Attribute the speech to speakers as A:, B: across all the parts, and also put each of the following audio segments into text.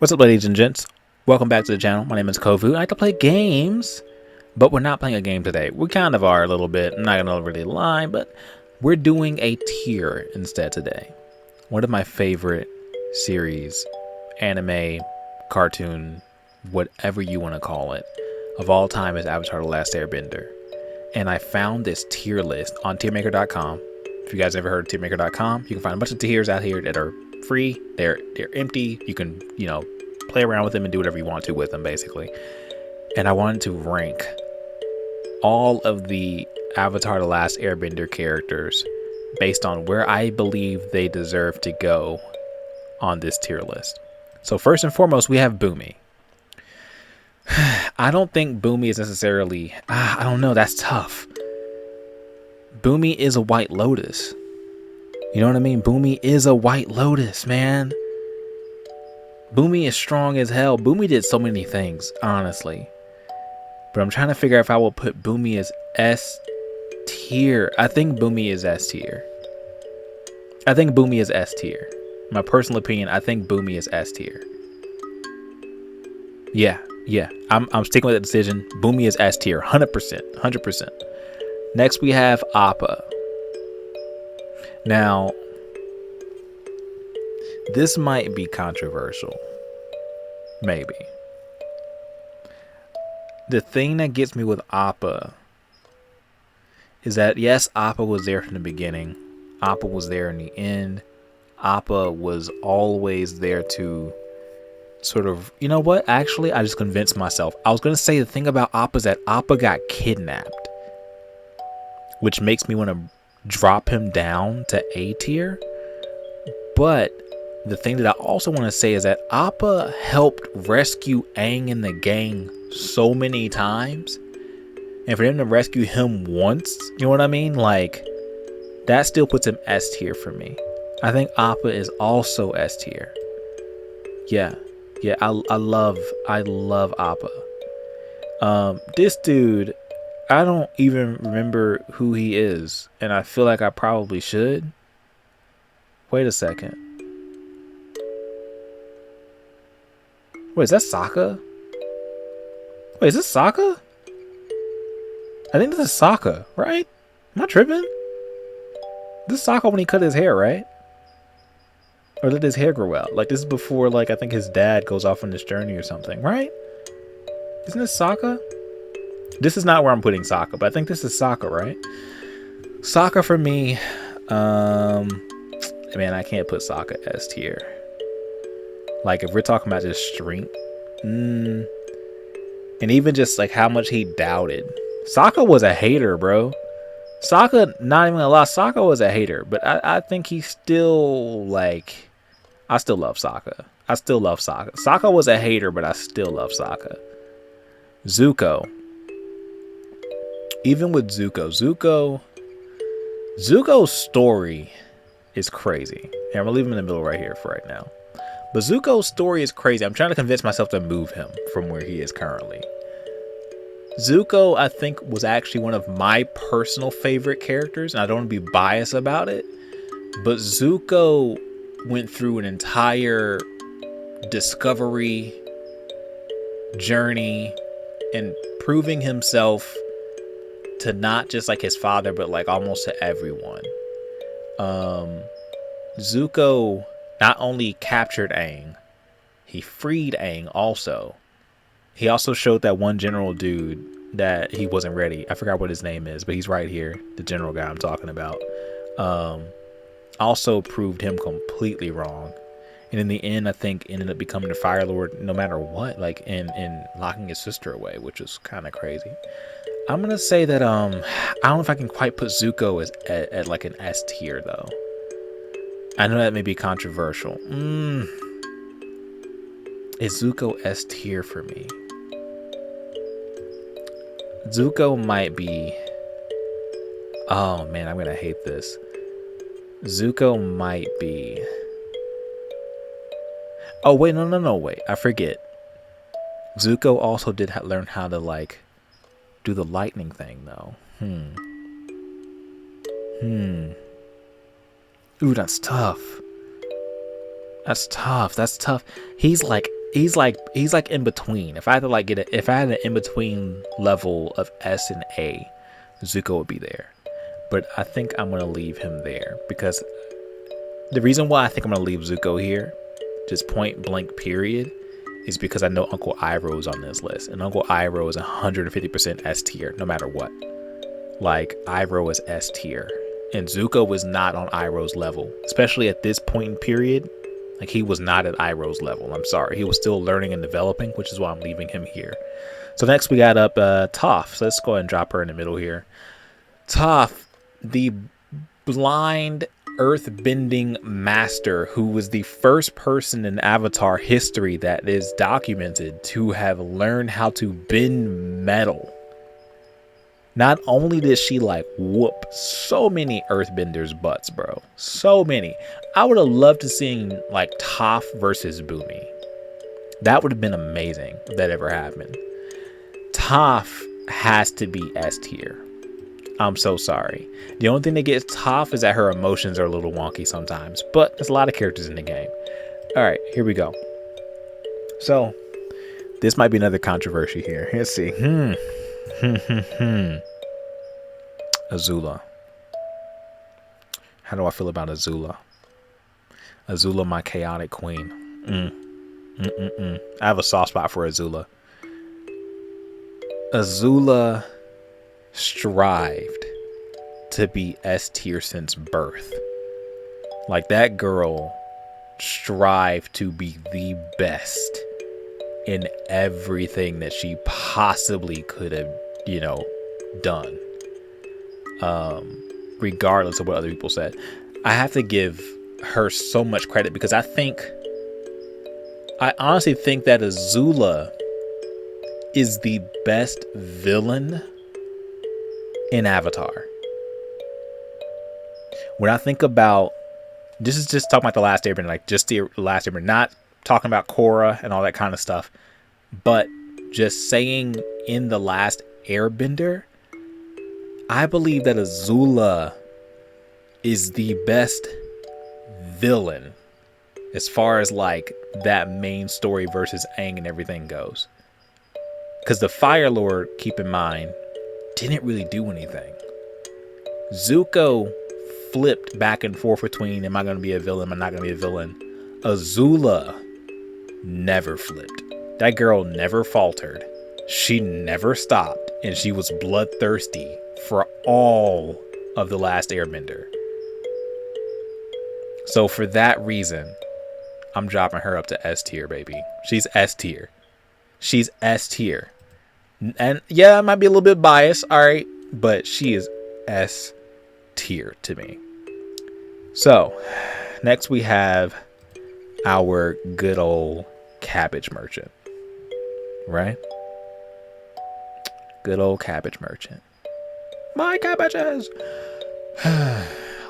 A: What's up, ladies and gents? Welcome back to the channel. My name is Kovu. I like to play games, but we're not playing a game today. We kind of are a little bit. I'm not gonna really lie, but we're doing a tier instead today. One of my favorite series, anime, cartoon, whatever you want to call it, of all time is Avatar: The Last Airbender. And I found this tier list on TIERMAKER.com. If you guys ever heard of TIERMAKER.com, you can find a bunch of tiers out here that are free. They're empty. You can, play around with them and do whatever you want to with them, basically. And I wanted to rank all of the Avatar: The Last Airbender characters based on where I believe they deserve to go on this tier list. So first and foremost, we have Boomy. I don't think Boomy is necessarily... I don't know. That's tough. Boomy is a White Lotus. You know what I mean? Boomy is a White Lotus, man. Boomy is strong as hell. Boomy did so many things, honestly. But I'm trying to figure out if I will put Boomy as S tier. I think Boomy is S tier. I think Boomy is S tier. My personal opinion, I think Boomy is S tier. Yeah. I'm sticking with that decision. Boomy is S tier, 100%. 100%. Next, we have Appa. Now, this might be controversial. Maybe. The thing that gets me with Appa is that, yes, Appa was there from the beginning. Appa was there in the end. Appa was always there to sort of, you know what? Actually, I just convinced myself. I was going to say the thing about Appa is that Appa got kidnapped, which makes me want to drop him down to A tier. But the thing that I also want to say is that Appa helped rescue Aang and the gang so many times, and for them to rescue him once, you know what I mean? Like, that still puts him S tier for me. I think Appa is also S tier. Yeah, I love Appa. This dude, I don't even remember who he is, and I feel like I probably should. Wait a second. Wait, is that Sokka? Wait, is this Sokka? I think this is Sokka, right? Am I tripping? This is Sokka when he cut his hair, right? Or let his hair grow out. Like, this is before, like, I think his dad goes off on this journey or something, right? Isn't this Sokka? This is not where I'm putting Sokka, but I think this is Sokka, right? Sokka for me, man, I can't put Sokka S tier. Like, if we're talking about just strength, and even just like how much he doubted. Sokka was a hater, bro. Sokka, not even a lot. Sokka was a hater, but I think he's still like, I still love Sokka. I still love Sokka. Sokka was a hater, but I still love Sokka. Zuko. Even with Zuko's story is crazy. And I'm gonna leave him in the middle right here for right now. But Zuko's story is crazy. I'm trying to convince myself to move him from where he is currently. Zuko, I think, was actually one of my personal favorite characters, and I don't want to be biased about it. But Zuko went through an entire discovery journey and proving himself to not just like his father, but like almost to everyone. Zuko not only captured Aang, he freed Aang also. He also showed that one general dude that he wasn't ready. I forgot what his name is, but he's right here. The general guy I'm talking about. Also proved him completely wrong. And in the end, I think ended up becoming the Fire Lord no matter what. Like, in locking his sister away, which was kind of crazy. I'm going to say that, I don't know if I can quite put Zuko as at like an S tier, though. I know that may be controversial. Is Zuko S tier for me? Zuko might be... Oh, man, I'm going to hate this. Zuko might be... Oh, wait, no, wait. I forget. Zuko also did learn how to, like, do the lightning thing, though. Ooh, that's tough. That's tough. He's like he's like in between. If I had to like if I had an in between level of S and A, Zuko would be there. But I think I'm gonna leave him there because the reason why I think I'm gonna leave Zuko here, just point blank period, is because I know Uncle Iroh is on this list, and Uncle Iroh is 150% S tier no matter what. Like, Iroh is S tier, and Zuko was not on Iroh's level, especially at this point in period. Like, he was not at Iroh's level. I'm sorry, he was still learning and developing, which is why I'm leaving him here. So next we got up Toph. So let's go ahead and drop her in the middle here. Toph, the blind earth-bending master who was the first person in Avatar history that is documented to have learned how to bend metal. Not only did she like whoop so many earthbenders' butts, bro, so many. I would have loved to seen like Toph versus Boomy. That would have been amazing if that ever happened. Toph has to be S tier. I'm so sorry. The only thing that gets Toph is that her emotions are a little wonky sometimes, but there's a lot of characters in the game. All right, here we go. So this might be another controversy here. Let's see. Azula. How do I feel about Azula? Azula, my chaotic queen. I have a soft spot for Azula. Azula strived to be S tier since birth. Like, that girl strived to be the best in everything that she possibly could have, done. Regardless of what other people said. I have to give her so much credit because I honestly think that Azula is the best villain in Avatar. When I think about, this is just talking about the Last Airbender, like just the Last Airbender, not talking about Korra and all that kind of stuff, but just saying in the Last Airbender, I believe that Azula is the best villain as far as like that main story versus Aang and everything goes. Because the Fire Lord, keep in mind, didn't really do anything. Zuko flipped back and forth between, am I going to be a villain, am I not going to be a villain? Azula never flipped. That girl never faltered. She never stopped, and she was bloodthirsty for all of the Last Airbender. So for that reason, I'm dropping her up to S tier, baby. She's S tier. She's S tier. And yeah, I might be a little bit biased, all right, but she is S tier to me. So next we have our good old cabbage merchant, right? Good old cabbage merchant. My cabbages.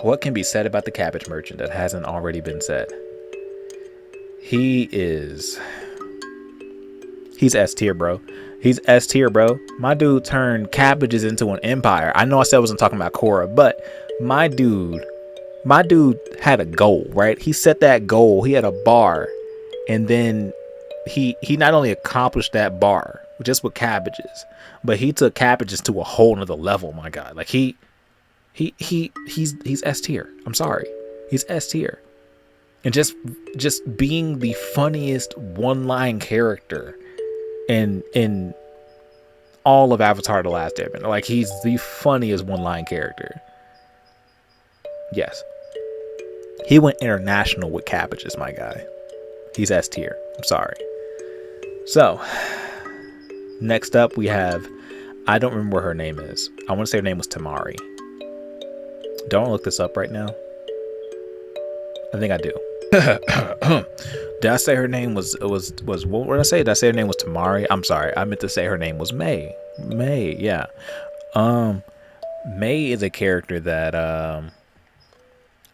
A: What can be said about the cabbage merchant that hasn't already been said? He's S tier, bro. He's S tier, bro. My dude turned cabbages into an empire. I know I said I wasn't talking about Korra, but my dude had a goal, right? He set that goal. He had a bar, and then he not only accomplished that bar just with cabbages, but he took cabbages to a whole nother level. My God, like he's S tier. I'm sorry, he's S tier, and just being the funniest one-line character in all of Avatar: The Last Airbender. Like, he's the funniest one-line character. Yes, he went international with cabbages, my guy. He's S tier. I'm sorry. So next up we have, I don't remember what her name is. I want to say her name was Tamari. Don't look this up right now. I think I do. Did I say her name was what did I say? Did I say her name was Tamari? I'm sorry. I meant to say her name was May. May, yeah. May is a character that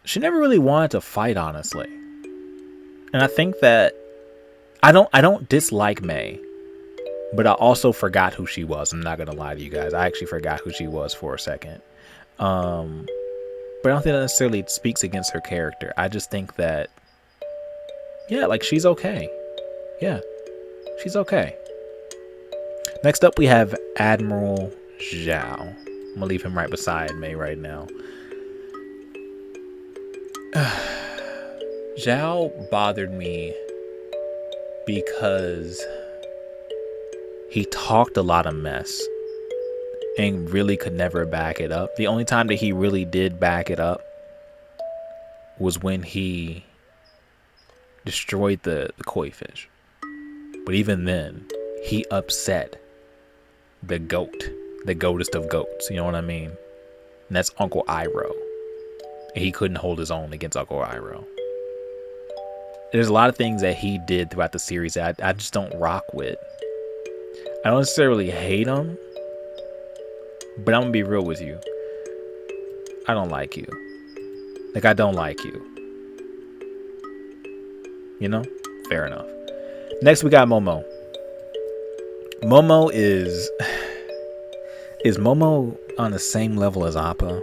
A: she never really wanted to fight, honestly. And I think that I don't dislike May, but I also forgot who she was. I'm not gonna lie to you guys. I actually forgot who she was for a second. But I don't think that necessarily speaks against her character. I just think that, yeah, like, she's okay. Yeah, She's okay. Next up, we have Admiral Zhao. I'm gonna leave him right beside me right now. Zhao bothered me because he talked a lot of mess and really could never back it up. The only time that he really did back it up was when he destroyed the koi fish. But even then, he upset the goat, the goatest of goats, you know what I mean? And that's Uncle Iroh. And he couldn't hold his own against Uncle Iroh. There's a lot of things that he did throughout the series that I just don't rock with. I don't necessarily hate him, but I'm gonna be real with you. I don't like you. Like, I don't like you. You know? Fair enough. Next, we got Momo. Momo is Momo on the same level as Appa?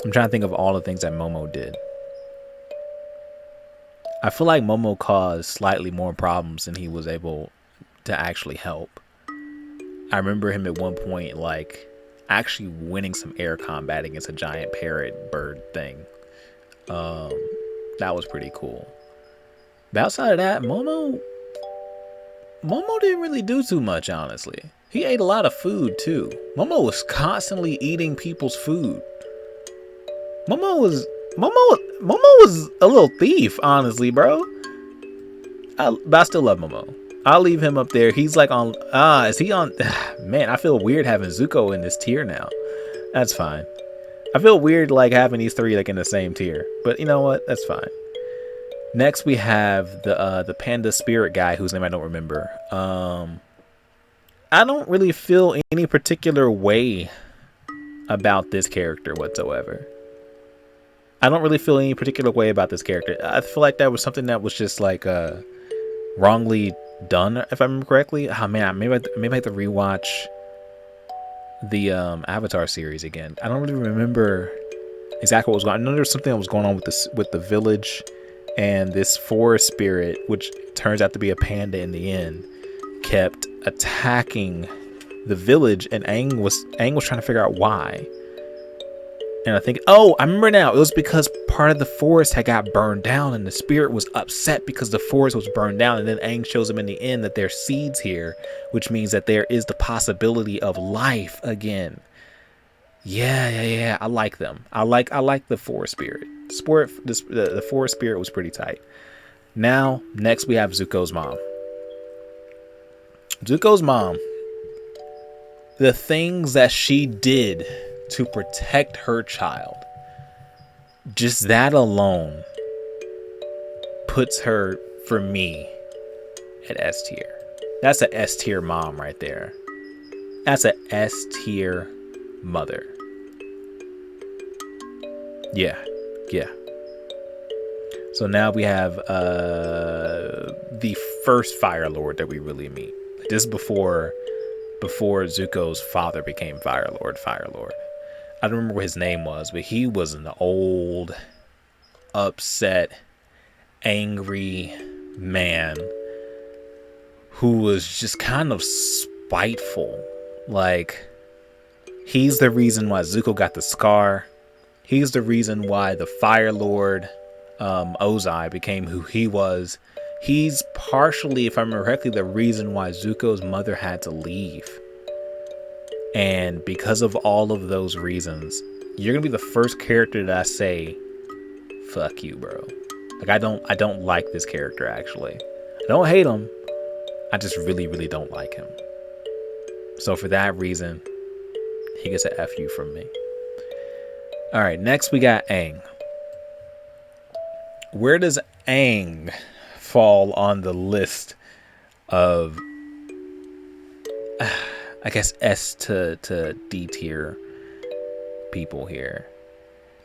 A: I'm trying to think of all the things that Momo did. I feel like Momo caused slightly more problems than he was able to actually help. I remember him at one point, like, actually winning some air combat against a giant parrot bird thing. That was pretty cool. But outside of that, Momo didn't really do too much, honestly. He ate a lot of food too. Momo was constantly eating people's food. Momo was a little thief, honestly, bro. But I still love Momo. I'll leave him up there. He's like on is he on man, I feel weird having Zuko in this tier now. That's fine. I feel weird like having these three like in the same tier. But you know what? That's fine. Next we have the panda spirit guy whose name I don't remember. I don't really feel any particular way about this character whatsoever. I don't really feel any particular way about this character. I feel like that was something that was just like wrongly done, if I remember correctly. Oh man, maybe I have to rewatch the Avatar series again. I don't really remember exactly what was going on. I know there was something that was going on with the village and this forest spirit, which turns out to be a panda in the end, kept attacking the village, and Aang was trying to figure out why. And I think, oh, I remember now. It was because part of the forest had got burned down, and the spirit was upset because the forest was burned down. And then Aang shows him in the end that there's seeds here, which means that there is the possibility of life again. Yeah. I like them. I like the forest spirit. The forest spirit was pretty tight. Now, next we have Zuko's mom. Zuko's mom. The things that she did to protect her child, just that alone puts her, for me, at S tier. That's a S tier mom right there. That's a S tier mother. Yeah. So now we have the first Fire Lord that we really meet. This is before Zuko's father became Fire Lord. I don't remember what his name was, but he was an old, upset, angry man who was just kind of spiteful. Like, he's the reason why Zuko got the scar. He's the reason why the Fire Lord, Ozai, became who he was. He's partially, if I remember correctly, the reason why Zuko's mother had to leave. And because of all of those reasons, you're gonna be the first character that I say, fuck you, bro. Like, I don't like this character, actually. I don't hate him. I just really, really don't like him. So for that reason, he gets a F you from me. Alright, next we got Aang. Where does Aang fall on the list of, I guess, S to D tier people here?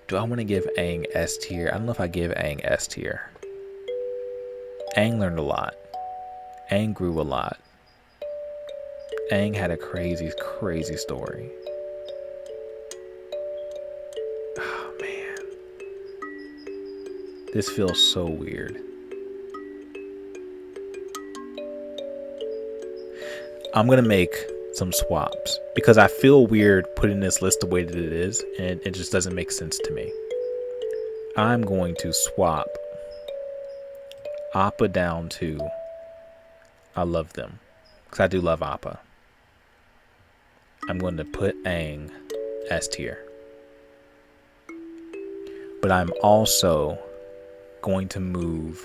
A: Do I want to give Aang S tier? I don't know if I give Aang S tier. Aang learned a lot. Aang grew a lot. Aang had a crazy, crazy story. Oh, man. This feels so weird. I'm going to make some swaps because I feel weird putting this list the way that it is, and it just doesn't make sense to me. I'm going to swap Appa down to I love them, because I do love Appa. I'm going to put Aang S tier. But I'm also going to move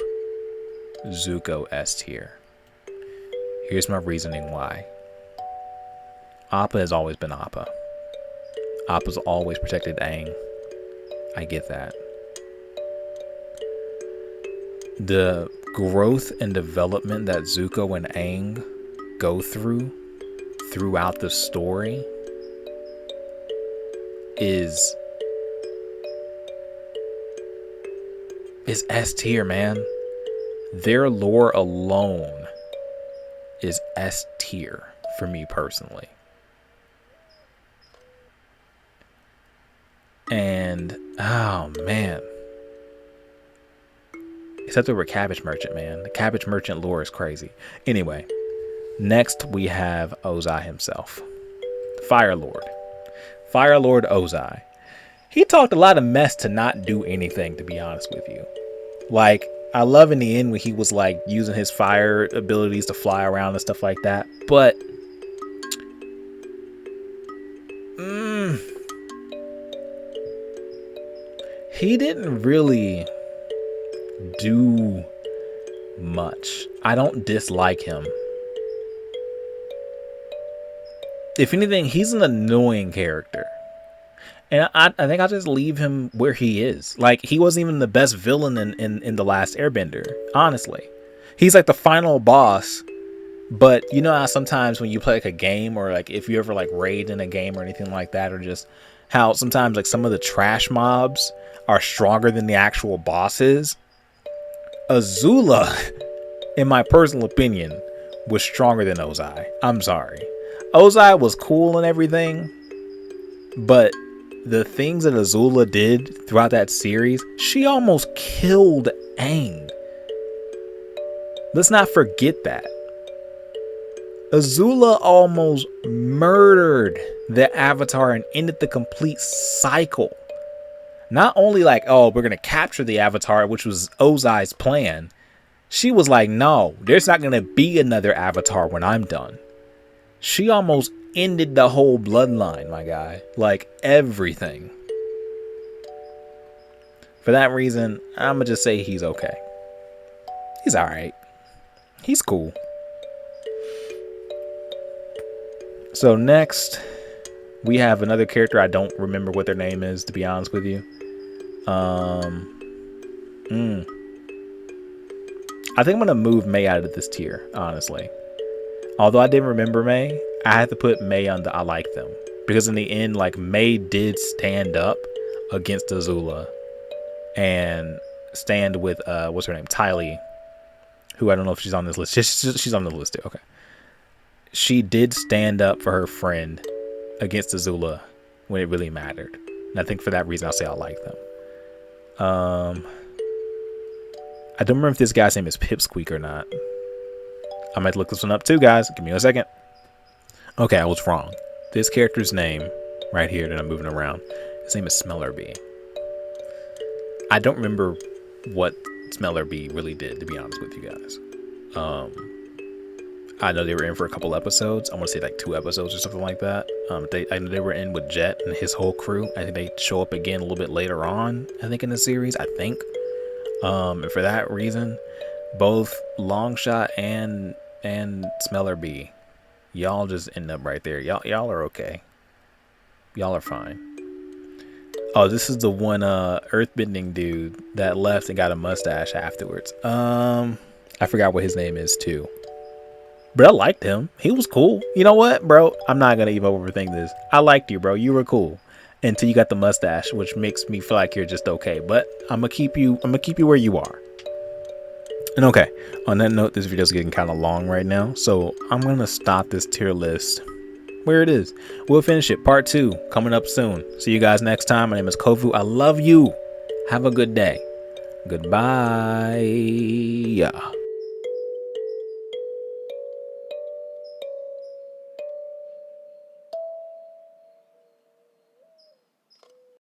A: Zuko S tier. Here's my reasoning why. Appa has always been Appa. Appa's always protected Aang. I get that. The growth and development that Zuko and Aang go throughout the story is S tier, man. Their lore alone is S tier for me personally. And oh man, except over Cabbage Merchant, man. The Cabbage Merchant lore is crazy. Anyway, next we have Ozai himself, the Fire Lord. Fire Lord Ozai. He talked a lot of mess to not do anything, to be honest with you. Like, I love in the end when he was like using his fire abilities to fly around and stuff like that. But he didn't really do much. I don't dislike him. If anything, he's an annoying character. And I think I'll just leave him where he is. Like, he wasn't even the best villain in The Last Airbender, honestly. He's like the final boss. But you know how sometimes when you play like a game, or like if you ever like raid in a game or anything like that, or just how sometimes like some of the trash mobs are stronger than the actual bosses. Azula, in my personal opinion, was stronger than Ozai. I'm sorry. Ozai was cool and everything, but the things that Azula did throughout that series, she almost killed Aang. Let's not forget that. Azula almost murdered the Avatar and ended the complete cycle. Not only like, oh, we're going to capture the Avatar, which was Ozai's plan. She was like, no, there's not going to be another Avatar when I'm done. She almost ended the whole bloodline, my guy. Like, everything. For that reason, I'm going to just say he's okay. He's alright. He's cool. So next, we have another character. I don't remember what their name is, to be honest with you. I think I'm going to move May out of this tier, honestly. Although I didn't remember May, I had to put May on the I like them. Because in the end, like, May did stand up against Azula. And stand with, what's her name? Tylee. Who I don't know if she's on this list. She's on the list too, okay. She did stand up for her friend against Azula when it really mattered. And I think for that reason, I'll say I like them. I don't remember if this guy's name is Pipsqueak or not. I might look this one up too, guys. Give me a second. Okay, I was wrong. This character's name right here that I'm moving around, his name is Smellerbee. I don't remember what Smellerbee really did, to be honest with you guys. I know they were in for a couple episodes. I want to say like 2 episodes or something like that. I know they were in with Jet and his whole crew. I think they show up again a little bit later on, I think, in the series, I think. And for that reason, both Longshot and Smellerbee, y'all just end up right there. Y'all are okay. Y'all are fine. Oh, this is the one earthbending dude that left and got a mustache afterwards. I forgot what his name is too. But I liked him. He was cool. You know what, bro? I'm not gonna even overthink this. I liked you, bro. You were cool until you got the mustache, which makes me feel like you're just okay. But I'm gonna keep you where you are. And okay, on that note, this video is getting kind of long right now, so I'm gonna stop this tier list where it is. We'll finish it. Part 2 coming up soon. See you guys next time. My name is Kovu. I love you. Have a good day. Goodbye.